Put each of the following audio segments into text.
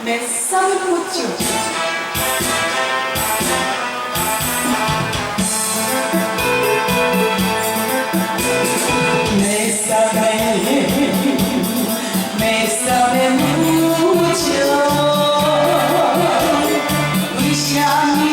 내 썸을 꽂죠. 내 썸에 묻혀 위샤미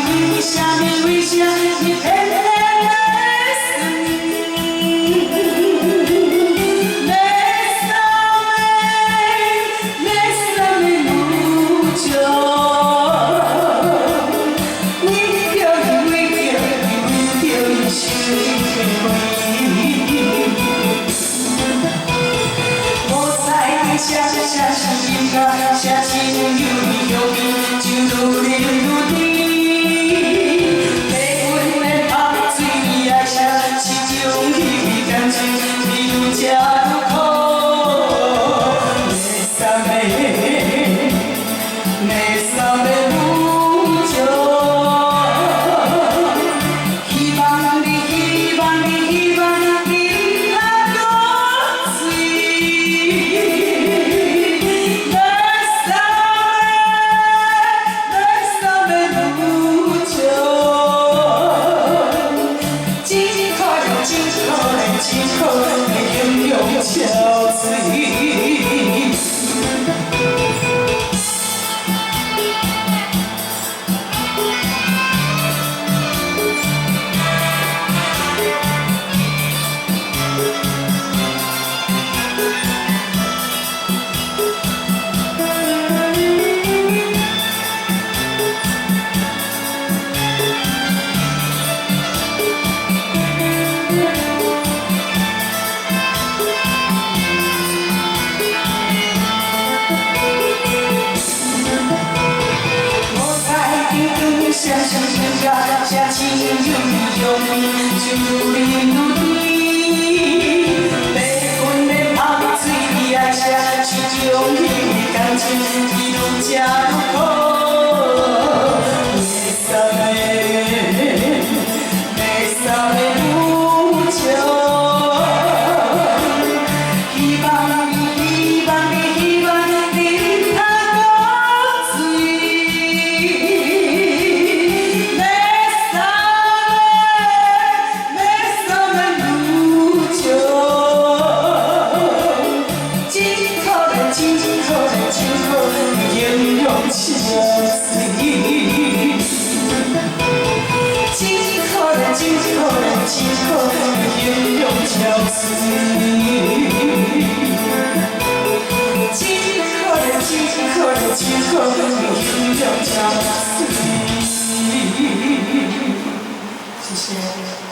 相信有你有你就努力努力，被温暖把最爱上，祈求你感情一路加入口，내 삶의 무정 희망이今后你拥有憔悴。相信天下相信有你有你就努力努力，被困的泡醉的爱下去就你感情一路加入口。내 삶의 무정 희망이今后永远相随。谢谢。